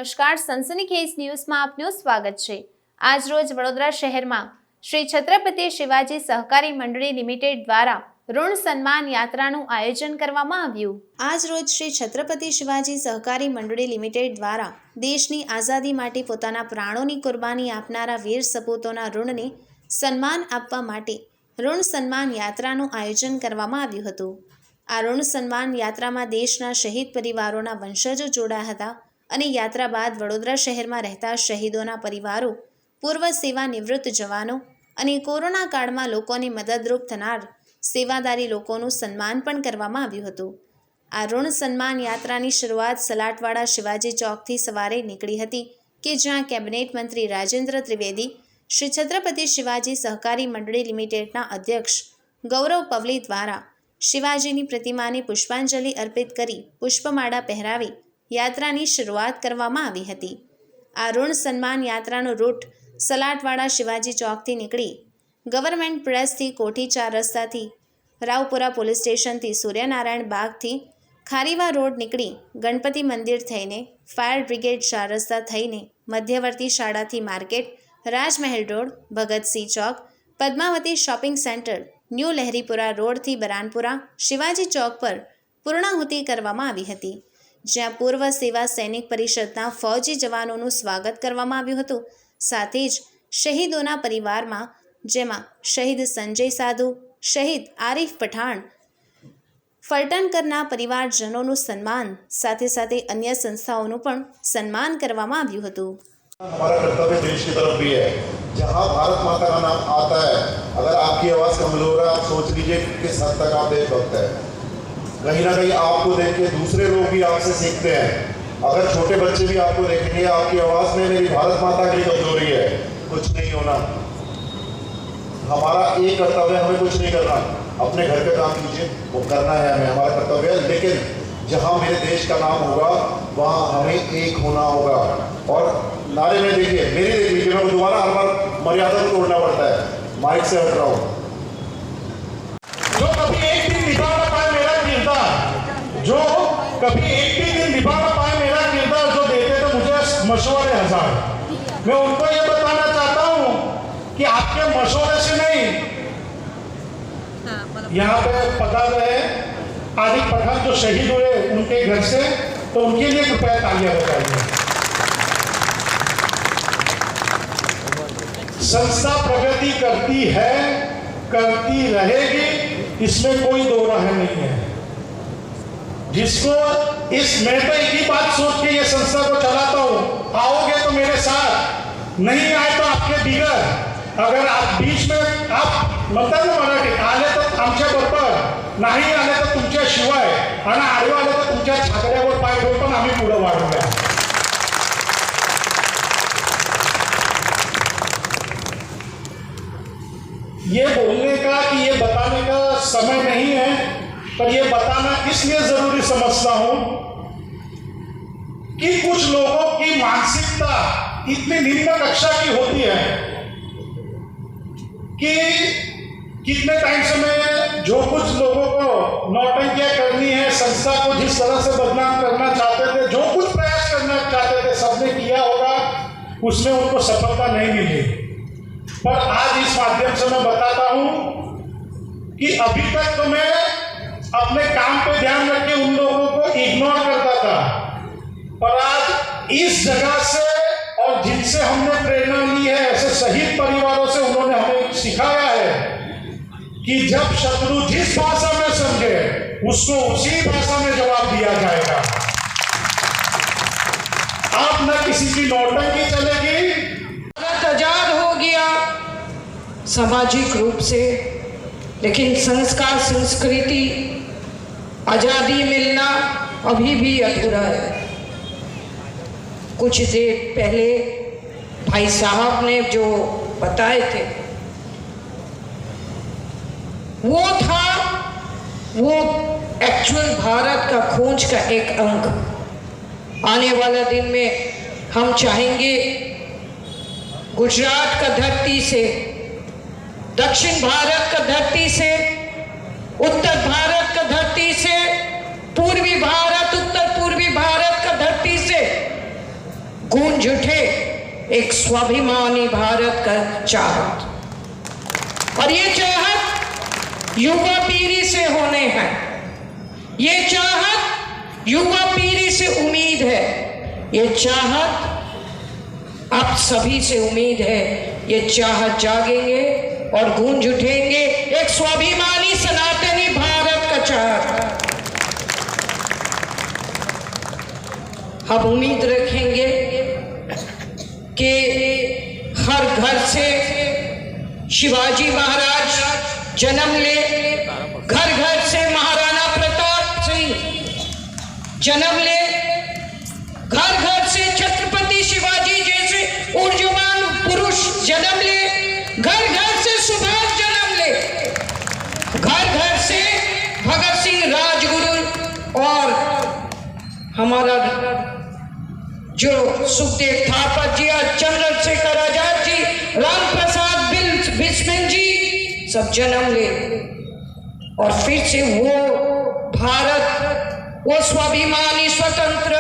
નમસ્કાર, સનસનીખેજ ન્યૂઝમાં આપનું સ્વાગત છે। આજ રોજ વડોદરા શહેરમાં શ્રી છત્રપતિ શિવાજી સહકારી મંડળી લિમિટેડ દ્વારા ઋણ સન્માન યાત્રાનું આયોજન કરવામાં આવ્યું। આજ રોજ શ્રી છત્રપતિ શિવાજી સહકારી મંડળી લિમિટેડ દ્વારા દેશની આઝાદી માટે પોતાના પ્રાણોની કુરબાની આપનારા વીર સપૂતોના ઋણને સન્માન આપવા માટે ઋણ સન્માન યાત્રાનું આયોજન કરવામાં આવ્યું હતું। આ ઋણ સન્માન યાત્રામાં દેશના શહીદ પરિવારોના વંશજો જોડાયા હતા અને યાત્રા બાદ વડોદરા શહેરમાં રહેતા શહીદોના પરિવારો, પૂર્વ સેવા નિવૃત્ત જવાનો અને કોરોના કાળમાં લોકોને મદદરૂપ થનાર સેવાદારી લોકોનું સન્માન પણ કરવામાં આવ્યું હતું। આ ઋણ સન્માન યાત્રાની શરૂઆત સલાટવાડા શિવાજી ચોકથી સવારે નીકળી હતી કે જ્યાં કેબિનેટ મંત્રી રાજેન્દ્ર ત્રિવેદી, શ્રી છત્રપતિ શિવાજી સહકારી મંડળી લિમિટેડના અધ્યક્ષ ગૌરવ પવલી દ્વારા શિવાજીની પ્રતિમાને પુષ્પાંજલિ અર્પિત કરી પુષ્પમાળા પહેરાવી યાત્રાની શરૂઆત કરવામાં આવી હતી। આ ઋણ સન્માન યાત્રાનો રૂટ સલાટવાડા શિવાજી ચોકથી નીકળી ગવર્મેન્ટ પ્રેસથી કોઠી 4 રસ્તાથી રાવપુરા પોલીસ સ્ટેશનથી સૂર્યનારાયણ બાગથી ખારીવા રોડ નીકળી ગણપતિ મંદિર થઈને ફાયર બ્રિગેડ 4 રસ્તા થઈને મધ્યવર્તી શાળાથી માર્કેટ, રાજમહેલ રોડ, ભગતસિંહ ચોક, Padmavati shopping centre, new Laheripura રોડથી બરાનપુરા શિવાજી ચોક પર પૂર્ણાહુતિ કરવામાં આવી હતી, જ્યાં પૂર્વ સેવા સૈનિક પરિષદના ફૌજી જવાનોનું સ્વાગત કરવામાં આવ્યું હતું। સાથે જ શહીદોના પરિવારમાં જેમાં શહીદ સંજય સાધુ, શહીદ આરિફ પઠાણ, ફલટણકરના પરિવારજનોનું સન્માન સાથે સાથે અન્ય સંસ્થાઓનું પણ સન્માન કરવામાં આવ્યું હતું। हमारा कर्तव्य देश की तरफ भी है। जहाँ भारत माता का नाम आता है, अगर आपकी आवाज़ कमजोर है, आप सोच लीजिए किस हद तक आप देशभक्त है। कहीं ना कहीं आपको देख के दूसरे लोग भी आपसे सीखते हैं। अगर छोटे बच्चे भी आपको देखेंगे, आपकी आवाज़ में मेरी भारत माता की कमजोरी है, कुछ नहीं होना। हमारा एक कर्तव्य, हमें कुछ नहीं करना, अपने घर पे काम कीजिए, वो करना है हमें, हमारा कर्तव्य है। लेकिन जहाँ मेरे देश का नाम होगा वहाँ हमें एक होना होगा। और नारे में देखिए, मेरी देख लीजिए, मैं दोबारा हर बार मर्यादा को तोड़ना पड़ता है, माइक से हट रहा हूँ। जो कभी एक दिन निभा ना पाए मेरा किरदार, जो कभी एक भी दिन निभा ना पाए मेरा किरदार, जो देते थे मुझे मशवरे 1000, मैं उनको ये बताना चाहता हूँ कि आपके मशवरे से नहीं, यहाँ पे पता रहे आरिफ पठान जो शहीद हुए उनके घर से, तो उनके लिए कृपया तालियां बजाइए। संस्था प्रगति करती है, करती रहेगी, इसमें कोई दो राह नहीं है। जिसको मैं तो एक ही बात सोच के ये संस्था को चलाता हूँ, आओगे तो मेरे साथ, नहीं आए तो आपके बिगर। अगर आप बीच में आप म्हणतात ना मराठी, आले तर आमच्या बरोबर, नाही आले तर तुमच्या शिवाय, आणि आडवे आले तर तुमच्या छाकड्यावर पाय ठेवून पण आम्ही पुढे वाढूया। ये बोलने का कि ये बताने का समय नहीं है, पर ये बताना इसलिए जरूरी समझता हूं कि कुछ लोगों की मानसिकता इतनी निम्न कक्षा की होती है कि कितने टाइम से मैं जो कुछ लोगों को नौटंकियां करनी है, संस्था को जिस तरह से बदनाम करना चाहते थे, जो कुछ प्रयास करना चाहते थे, सबने किया होगा, उसमें उनको सफलता नहीं मिली। पर आज इस माध्यम से मैं बताता हूं कि अभी तक तो मैं अपने काम पे ध्यान रख के उन लोगों को इग्नोर करता था, पर आज इस जगह से और जिनसे हमने प्रेरणा ली है, ऐसे शहीद परिवारों से, उन्होंने हमें सिखाया है कि जब शत्रु जिस भाषा में समझे उसको उसी भाषा में जवाब दिया जाएगा। आप न किसी की नौटंकी चलेगी। आजाद हो गया सामाजिक रूप से, लेकिन संस्कार संस्कृति आज़ादी मिलना अभी भी अधूरा है। कुछ देर पहले भाई साहब ने जो बताए थे वो था, वो एक्चुअल भारत का खोज का एक अंक। आने वाला दिन में हम चाहेंगे गुजरात का धरती से, दक्षिण भारत का धरती से, उत्तर भारत का धरती से, पूर्वी भारत, उत्तर पूर्वी भारत का धरती से गूंज उठे एक स्वाभिमानी भारत का चाहत, और ये चाहत युवा पीढ़ी से होने हैं, ये चाहत युवा पीढ़ी से उम्मीद है, ये चाहत आप सभी से उम्मीद है। ये चाहत जागेंगे और गूंज उठेंगे एक स्वाभिमानी सनातनी भारत का चाहत। हम उम्मीद रखेंगे कि हर घर से शिवाजी महाराज जन्म ले, घर घर से महाराणा प्रताप सिंह जन्म ले, घर घर से छत्रपति शिवाजी जैसे ऊर्जावान पुरुष जन्म ले, घर घर से सुभाष जन्म ले, घर घर से भगत सिंह राजगुरु और हमारा जो सुखदेव थापर जी, चंद्रशेखर आजाद जी, राम प्रसाद बिस्मिल जी सब जन्म ले, और फिर से वो भारत, वो स्वाभिमानी स्वतंत्र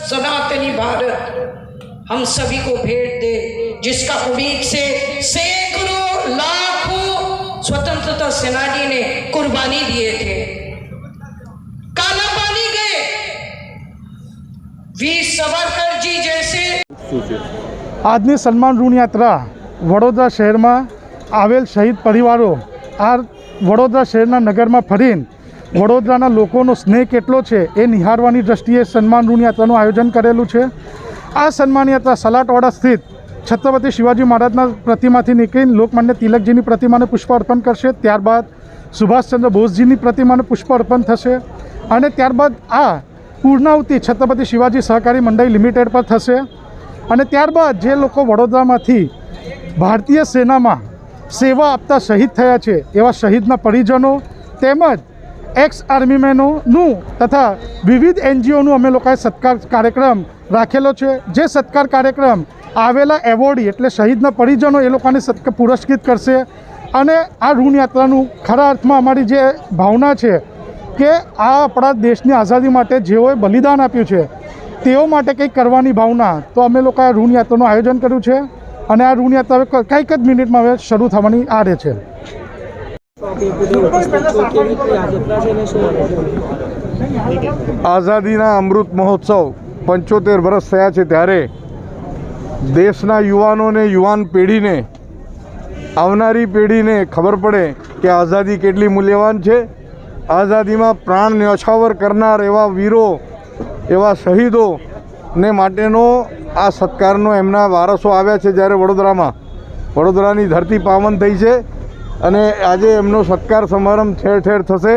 सनातनी भारत हम सभी को भेंट दे, जिसका उम्मीद से सैकड़ों लाखों स्वतंत्रता सेनानी ने कुर्बानी दिए थे, काला पानी गए, वीर सावरकर जी जैसे। આજની સન્માન ઋણ યાત્રા વડોદરા શહેરમાં આવેલ શહીદ પરિવારો આ વડોદરા શહેરના નગરમાં ફરીને વડોદરાના લોકોનો સ્નેહ કેટલો છે એ નિહાળવાની દ્રષ્ટિએ સન્માન ઋણ યાત્રાનું આયોજન કરેલું છે। આ સન્માન યાત્રા સલાટવાડા સ્થિત છત્રપતિ શિવાજી મહારાજના પ્રતિમાથી નીકળીને લોકમાન્ય તિલકજીની પ્રતિમાને પુષ્પ અર્પણ કરશે, ત્યારબાદ સુભાષચંદ્ર બોઝજીની પ્રતિમાને પુષ્પ અર્પણ થશે, અને ત્યારબાદ આ પૂર્ણાહુતિ છત્રપતિ શિવાજી સહકારી મંડળી લિમિટેડ પર થશે, અને ત્યારબાદ જે લોકો વડોદરામાંથી ભારતીય સેનામાં સેવા આપતા શહીદ થયા છે એવા શહીદના પરિજનો તેમજ એક્સ આર્મીમેનોનું તથા વિવિધ એનજીઓનું અમે લોકોએ સત્કાર કાર્યક્રમ રાખેલો છે। જે સત્કાર કાર્યક્રમ આવેલા એવોર્ડી એટલે શહીદના પરિજનો એ લોકોને પુરસ્કૃત કરશે, અને આ ઋણ યાત્રાનું ખરા અર્થમાં અમારી જે ભાવના છે કે આ આપણા દેશની આઝાદી માટે જેઓએ બલિદાન આપ્યું છે તેઓ માટે કંઈક કરવાની ભાવના, તો અમે લોકોએ આ ઋણ યાત્રાનું આયોજન કર્યું છે, અને આ ઋણ યાત્રા હવે કંઈક જ મિનિટમાં હવે શરૂ થવાની આરે છે। આઝાદીના અમૃત મહોત્સવ 75 વર્ષ થયા છે, ત્યારે દેશના યુવાનોને, યુવાન પેઢીને, આવનારી પેઢીને ખબર પડે કે આઝાદી કેટલી મૂલ્યવાન છે। આઝાદીમાં પ્રાણ ન્યોછાવર કરનાર એવા વીરો, એવા શહીદોને માટેનો આ સત્કારનો એમના વારસો આવ્યા છે। જ્યારે વડોદરાની ધરતી પાવન થઈ છે, અને આજે એમનો સત્કાર સમારંભ ઠેર ઠેર થશે।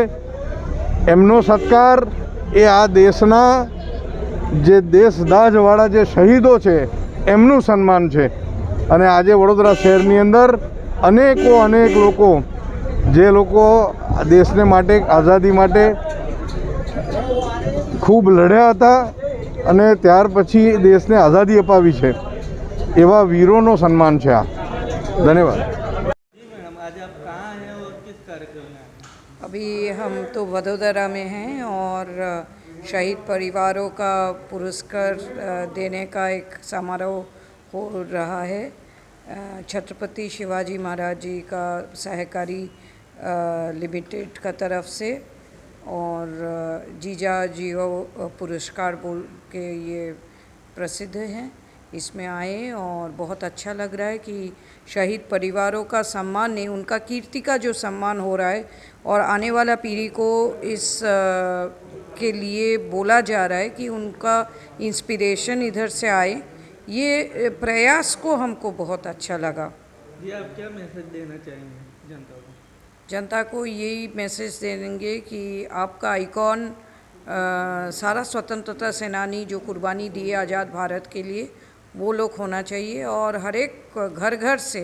એમનો સત્કાર એ આ દેશના જે દેશદાઝવાળા જે શહીદો છે એમનું સન્માન છે। અને આજે વડોદરા શહેરની અંદર અનેક લોકો, જે લોકો દેશને માટે, આઝાદી માટે ખૂબ લડ્યા હતા અને ત્યાર પછી દેશને આઝાદી અપાવી છે, એવા વીરોનો સન્માન છે આ। ધન્યવાદ। अभी हम तो वडोदरा में हैं और शहीद परिवारों का पुरस्कार देने का एक समारोह हो रहा है। छत्रपति शिवाजी महाराज जी का सहकारी लिमिटेड का तरफ से, और जीजा जियो पुरस्कार बोल के ये प्रसिद्ध हैं। इसमें आए और बहुत अच्छा लग रहा है कि शहीद परिवारों का सम्मान नहीं, उनका कीर्ति का जो सम्मान हो रहा है, और आने वाला पीढ़ी को इस के लिए बोला जा रहा है कि उनका इंस्पिरेशन इधर से आए। ये प्रयास को हमको बहुत अच्छा लगा। जी, आप क्या मैसेज देना चाहेंगे जनता को? जनता को यही मैसेज देंगे कि आपका आइकॉन सारा स्वतंत्रता सेनानी जो कुर्बानी दी है आज़ाद भारत के लिए, वो लोग होना चाहिए, और हर एक घर घर से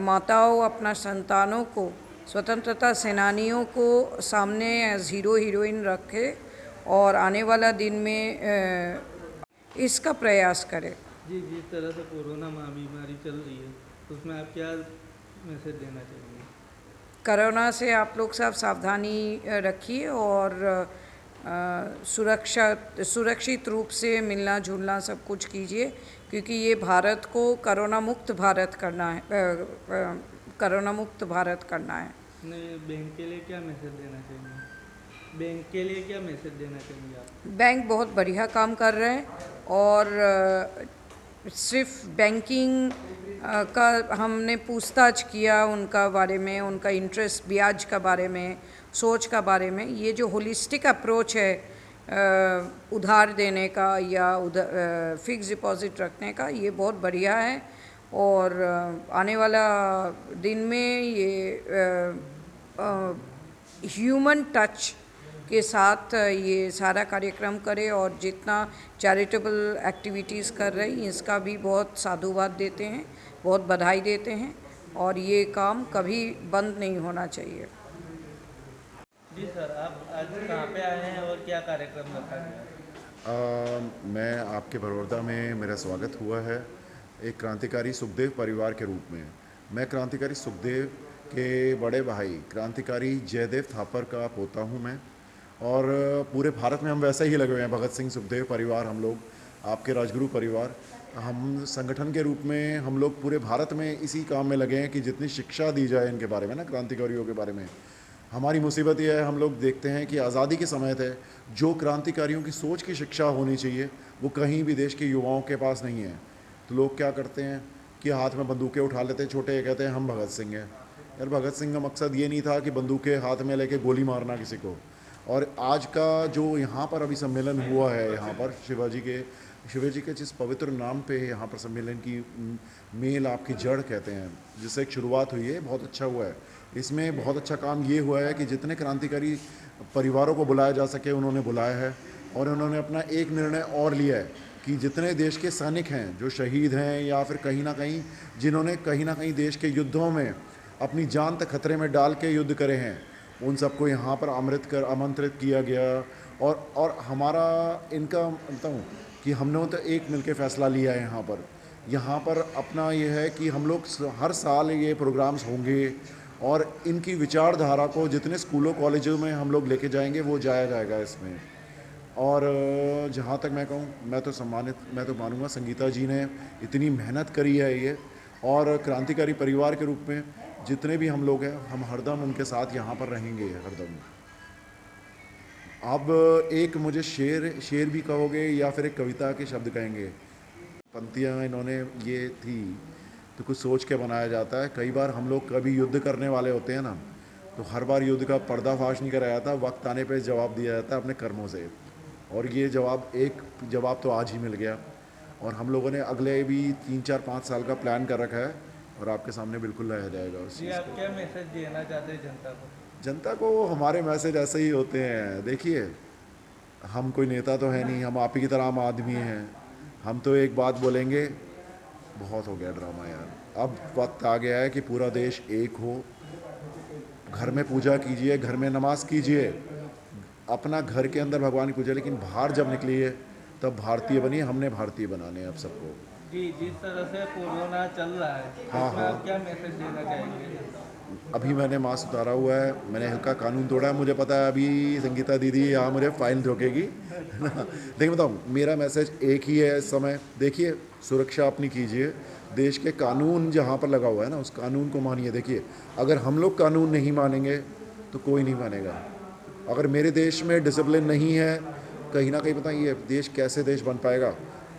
माताओं अपना संतानों को स्वतंत्रता सेनानियों को सामने एज हीरो हीरोइन रखे, और आने वाला दिन में इसका प्रयास करें। जी, जिस तरह से कोरोना महामारी चल रही है, उसमें आप क्या मैसेज देना चाहेंगे? कोरोना से आप लोग सब सावधानी रखिए, और सुरक्षित रूप से मिलना जुलना सब कुछ कीजिए, क्योंकि ये भारत को कोरोना मुक्त भारत करना है, कोरोना मुक्त भारत करना है। नहीं, बैंक के लिए क्या मैसेज देना चाहिए? बैंक के लिए क्या मैसेज देना चाहिए आप? बैंक बहुत बढ़िया काम कर रहे हैं और सिर्फ बैंकिंग का हमने पूछताछ किया उनका बारे में, उनका इंटरेस्ट ब्याज का बारे में, सोच का बारे में। ये जो होलिस्टिक अप्रोच है उधार देने का या फिक्स डिपॉजिट रखने का, ये बहुत बढ़िया है। और आने वाला दिन में ये ह्यूमन टच के साथ ये सारा कार्यक्रम करे और जितना चैरिटेबल एक्टिविटीज़ कर रहे हैं इसका भी बहुत साधुवाद देते हैं, बहुत बधाई देते हैं और ये काम कभी बंद नहीं होना चाहिए। जी सर, आप आज कहाँ पे आए हैं और क्या कार्यक्रम रखा गया? मैं आपके बड़ौदा में मेरा स्वागत हुआ है एक क्रांतिकारी सुखदेव परिवार के रूप में। मैं क्रांतिकारी सुखदेव के बड़े भाई क्रांतिकारी जयदेव थापर का पोता हूँ मैं, और पूरे भारत में हम वैसे ही लगे हुए हैं। भगत सिंह सुखदेव परिवार, हम लोग आपके राजगुरु परिवार, हम संगठन के रूप में हम लोग पूरे भारत में इसी काम में लगे हैं कि जितनी शिक्षा दी जाए इनके बारे में ना, क्रांतिकारियों के बारे में। हमारी मुसीबत यह है, हम लोग देखते हैं कि आज़ादी के समय थे जो क्रांतिकारियों की सोच की शिक्षा होनी चाहिए वो कहीं भी देश के युवाओं के पास नहीं है। तो लोग क्या करते हैं कि हाथ में बंदूकें उठा लेते हैं छोटे, कहते हैं हम भगत सिंह हैं। यार भगत सिंह का मकसद ये नहीं था कि बंदूकें हाथ में लेके गोली मारना किसी को। और आज का जो यहाँ पर अभी सम्मेलन हुआ है, यहाँ पर शिवाजी के जिस पवित्र नाम पे यहाँ पर सम्मेलन की मेल आपकी जड़ कहते हैं, जिससे एक शुरुआत हुई है, बहुत अच्छा हुआ है। इसमें बहुत अच्छा काम ये हुआ है कि जितने क्रांतिकारी परिवारों को बुलाया जा सके उन्होंने बुलाया है, और उन्होंने अपना एक निर्णय और लिया है कि जितने देश के सैनिक हैं जो शहीद हैं या फिर कहीं ना कहीं जिन्होंने कहीं ना कहीं देश के युद्धों में अपनी जान तक खतरे में डाल के युद्ध करे हैं, उन सबको यहाँ पर आमंत्रित किया गया। और हमारा इनका बताऊँ कि हमने तो एक मिलके फ़ैसला लिया है यहाँ पर अपना ये है कि हम लोग हर साल ये प्रोग्राम्स होंगे और इनकी विचारधारा को जितने स्कूलों कॉलेजों में हम लोग लेके जाएंगे वो जाया जाएगा इसमें। और जहाँ तक मैं कहूँ, मैं तो मानूंगा संगीता जी ने इतनी मेहनत करी है ये, और क्रांतिकारी परिवार के रूप में जितने भी हम लोग हैं हम हरदम उनके साथ यहाँ पर रहेंगे हरदम। अब एक मुझे शेर भी कहोगे या फिर एक कविता के शब्द कहेंगे, पंक्तियाँ इन्होंने ये थी तो कुछ सोच के बनाया जाता है। कई बार हम लोग कभी युद्ध करने वाले होते हैं ना, तो हर बार युद्ध का पर्दाफाश नहीं कराया जाता, वक्त आने पे जवाब दिया जाता है अपने कर्मों से। और ये एक जवाब तो आज ही मिल गया, और हम लोगों ने अगले भी 3, 4, 5 साल का प्लान कर रखा है और आपके सामने बिल्कुल लाया जाएगा उस चीज़ को। आप क्या मैसेज देना चाहते हैं जनता को? जनता को हमारे मैसेज ऐसे ही होते हैं। देखिए, हम कोई नेता तो है नहीं, हम आप ही की तरह आम आदमी हैं। हम तो एक बात बोलेंगे, बहुत हो गया ड्रामा यार। अब वक्त आ गया है कि पूरा देश एक हो। घर में पूजा कीजिए, घर में नमाज कीजिए, अपना घर के अंदर भगवान की पूजा, लेकिन बाहर जब निकलिए तब भारतीय बनिए। हमने भारतीय बनाने हैं अब सबको। जी, जिस तरह से कोरोना चल रहा है, हाँ, उसमें आप क्या मैसेज देना चाहेंगे? अभी मैंने मास्क उतारा हुआ है, मैंने हल्का कानून तोड़ा है, मुझे पता है अभी संगीता दीदी यहाँ मुझे फाइन ठोकेगी, है ना। लेकिन बताऊँ, मेरा मैसेज एक ही है इस समय। देखिए, सुरक्षा अपनी कीजिए, देश के कानून जहाँ पर लगा हुआ है ना उस कानून को मानिए। देखिए, अगर हम लोग कानून नहीं मानेंगे तो कोई नहीं मानेगा। अगर मेरे देश में डिसिप्लिन नहीं है, कहीं ना कहीं बताइए देश कैसे देश बन पाएगा।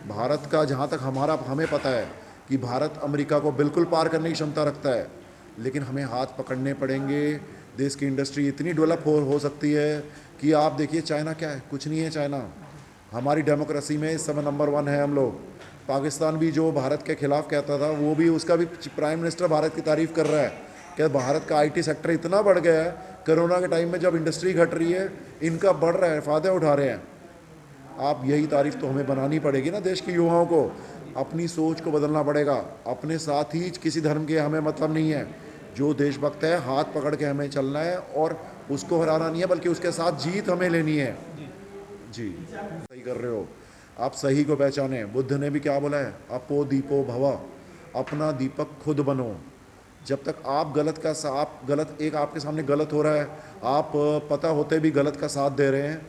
भारत का जहाँ तक हमें पता है कि भारत अमेरिका को बिल्कुल पार करने की क्षमता रखता है, लेकिन हमें हाथ पकड़ने पड़ेंगे। देश की इंडस्ट्री इतनी डेवलप हो सकती है कि आप देखिए चाइना क्या है, कुछ नहीं है चाइना। हमारी डेमोक्रेसी में इस समय नंबर 1 है हम लोग। पाकिस्तान भी जो भारत के खिलाफ कहता था, वो भी उसका भी प्राइम मिनिस्टर भारत की तारीफ़ कर रहा है कि भारत का IT सेक्टर इतना बढ़ गया है। कोरोना के टाइम में जब इंडस्ट्री घट रही है, इनका बढ़ रहा है, फ़ायदे उठा रहे हैं। आप यही तारीफ़ तो हमें बनानी पड़ेगी ना। देश के युवाओं को अपनी सोच को बदलना पड़ेगा। अपने साथ ही किसी धर्म के हमें मतलब नहीं है। जो देशभक्त है हाथ पकड़ के हमें चलना है और उसको हराना नहीं है, बल्कि उसके साथ जीत हमें लेनी है। जी, सही कर रहे हो आप, सही को पहचाने। बुद्ध ने भी क्या बोला है, अपो दीपो भवा, अपना दीपक खुद बनो। जब तक आप गलत एक आपके सामने गलत हो रहा है, आप पता होते भी गलत का साथ दे रहे हैं,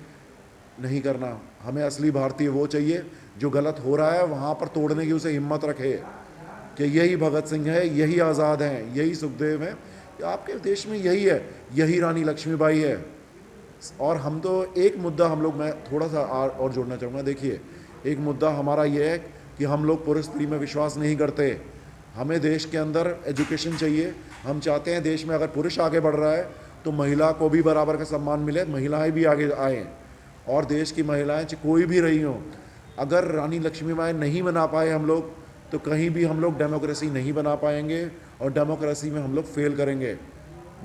नहीं करना। हमें असली भारतीय वो चाहिए जो गलत हो रहा है वहाँ पर तोड़ने की उसे हिम्मत रखे कि यही भगत सिंह है, यही आज़ाद हैं, यही सुखदेव हैं, आपके देश में यही है, यही रानी लक्ष्मीबाई है। और हम तो एक मुद्दा हम लोग, मैं थोड़ा सा और जोड़ना चाहूँगा। देखिए, एक मुद्दा हमारा ये है कि हम लोग पुरुष स्त्री में विश्वास नहीं करते। हमें देश के अंदर एजुकेशन चाहिए। हम चाहते हैं देश में अगर पुरुष आगे बढ़ रहा है तो महिला को भी बराबर का सम्मान मिले, महिलाएं भी आगे आएँ। और देश की महिलाएं कोई भी रही हों, अगर रानी लक्ष्मीबाई नहीं बना पाए हम लोग, तो कहीं भी हम लोग डेमोक्रेसी नहीं बना पाएंगे और डेमोक्रेसी में हम लोग फेल करेंगे।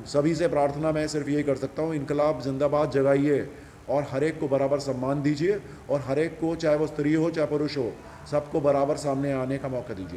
सभी से प्रार्थना मैं सिर्फ यही कर सकता हूँ, इनकलाब जिंदाबाद जगाइए और हर एक को बराबर सम्मान दीजिए और हर एक को, चाहे वो स्त्री हो चाहे पुरुष हो, सबको बराबर सामने आने का मौका दीजिए।